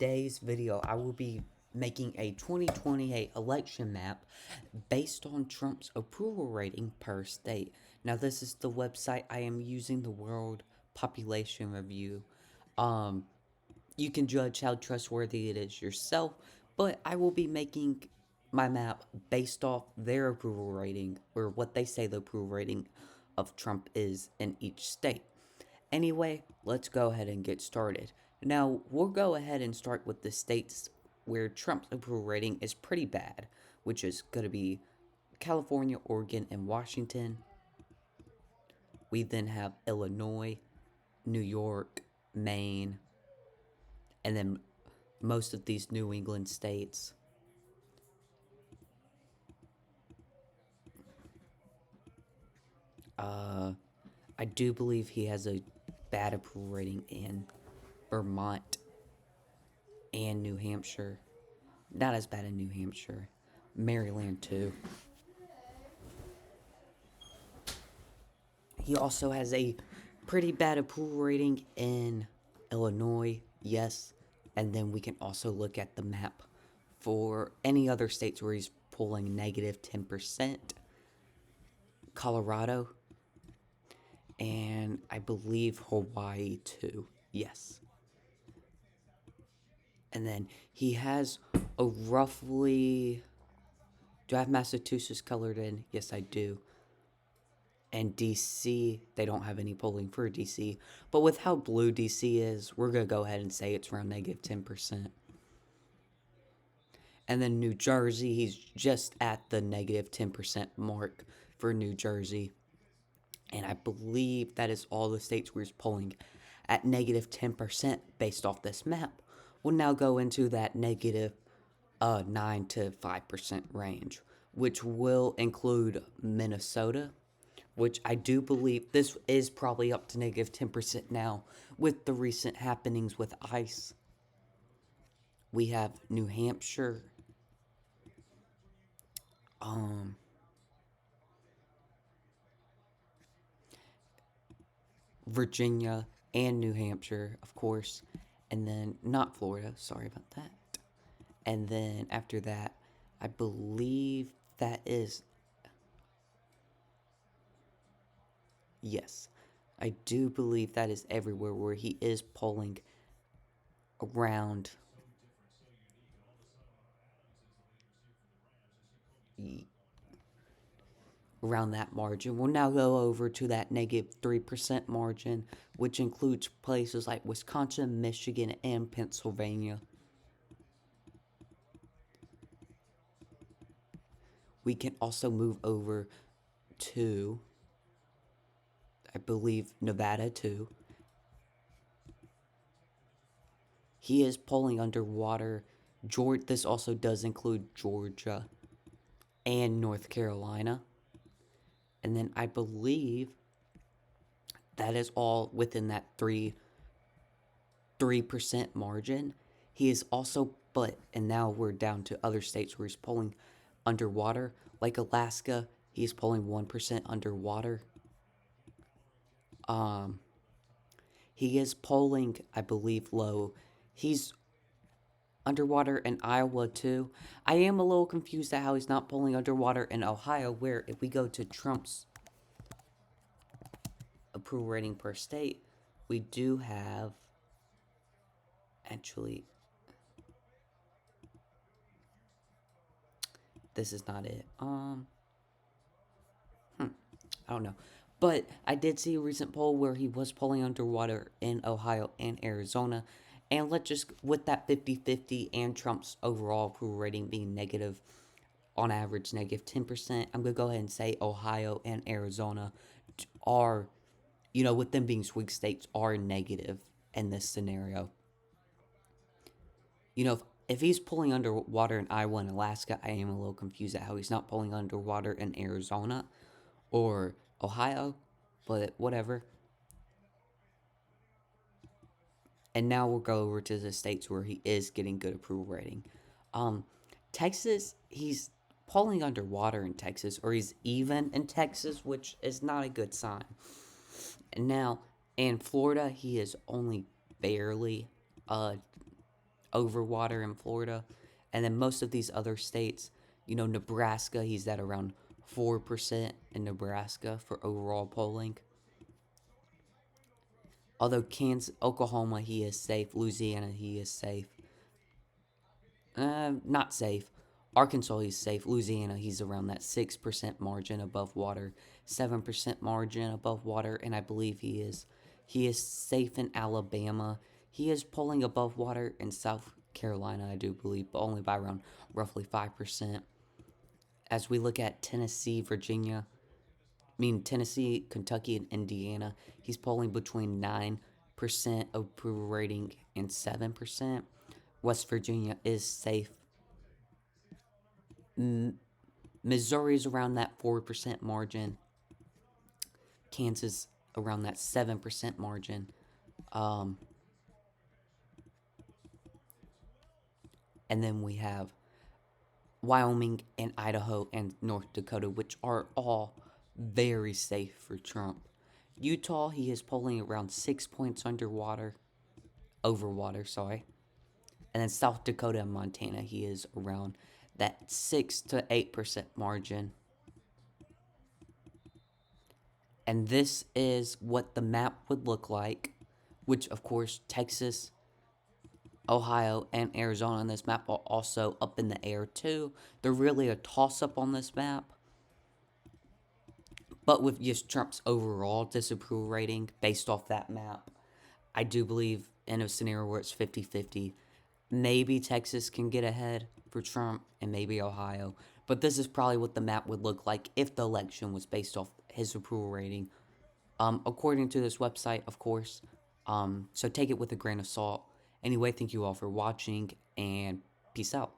today's video, I will be making a 2028 election map based on Trump's approval rating per state. Now, this is the website I am using, the World Population Review. Um, you can judge how trustworthy it is yourself, but I will be making my map based off their approval rating, or what they say the approval rating of Trump is in each state. Anyway, let's go ahead and get started. Now, we'll go ahead and start with the states where Trump's approval rating is pretty bad, which is going to be California, Oregon, and Washington. We then have Illinois, New York, Maine, and then most of these New England states. I do believe he has a bad approval rating in Vermont and New Hampshire. Not as bad in New Hampshire. Maryland, too. He also has a pretty bad approval rating in Illinois, yes. And then we can also look at the map for any other states where he's pulling negative 10%. Colorado, and I believe Hawaii too, yes. And then he has a roughly... Do I have Massachusetts colored in? Yes, I do. And DC, they don't have any polling for DC. But with how blue DC is, we're going to go ahead and say it's around negative 10%. And then New Jersey, he's just at the negative 10% mark for New Jersey. And I believe that is all the states where he's polling at negative 10% based off this map. We'll now go into that negative 9 to 5% range, which will include Minnesota, which I do believe this is probably up to negative 10% now with the recent happenings with ICE. We have New Hampshire, Virginia, and New Hampshire, of course, and then not Florida, sorry about that. And then after that, I believe that is... Yes, I do believe that is everywhere where he is polling around that margin. We'll now go over to that negative 3% margin, which includes places like Wisconsin, Michigan, and Pennsylvania. We can also move over to, I believe, Nevada too. He is polling underwater. This also does include Georgia and North Carolina. And then I believe that is all within that 3% margin. He is also, and now we're down to other states where he's polling underwater, like Alaska, he's pulling 1% underwater. He is polling, I believe, low. He's underwater in Iowa too. I am a little confused at how he's not polling underwater in Ohio, where if we go to Trump's approval rating per state, we do have... Actually, this is not it. I don't know. But I did see a recent poll where he was polling underwater in Ohio and Arizona. And let's just, with that 50-50 and Trump's overall approval rating being negative, on average negative 10%, I'm going to go ahead and say Ohio and Arizona are, with them being swing states, are negative in this scenario. If he's pulling underwater in Iowa and Alaska, I am a little confused at how he's not pulling underwater in Arizona or Ohio, but whatever. And now we'll go over to the states where he is getting good approval rating. Texas, he's pulling underwater in Texas, or he's even in Texas, which is not a good sign. And now, in Florida, he is only barely over water in Florida. And then most of these other states, Nebraska, he's at around 4% in Nebraska for overall polling. Although Kansas, Oklahoma, he is safe. Louisiana, he is safe. Not safe. Arkansas, he's safe. Louisiana, he's around that 6% margin above water, 7% margin above water, and I believe he is safe in Alabama. He is polling above water in South Carolina, I do believe, but only by around roughly 5%. As we look at Tennessee, Virginia, Tennessee, Kentucky, and Indiana, he's polling between 9% approval rating and 7%. West Virginia is safe. Missouri's around that 4% margin. Kansas around that 7% margin. And then we have Wyoming and Idaho and North Dakota, which are all very safe for Trump. Utah, he is polling around 6 points over water, sorry. And then South Dakota and Montana, he is around that 6 to 8% margin. And this is what the map would look like, which of course Texas, Ohio, and Arizona on this map are also up in the air too. They're really a toss-up on this map. But with just Trump's overall disapproval rating based off that map, I do believe in a scenario where it's 50-50, maybe Texas can get ahead for Trump and maybe Ohio. But this is probably what the map would look like if the election was based off his approval rating. According to this website, of course. So take it with a grain of salt. Anyway, thank you all for watching, and peace out.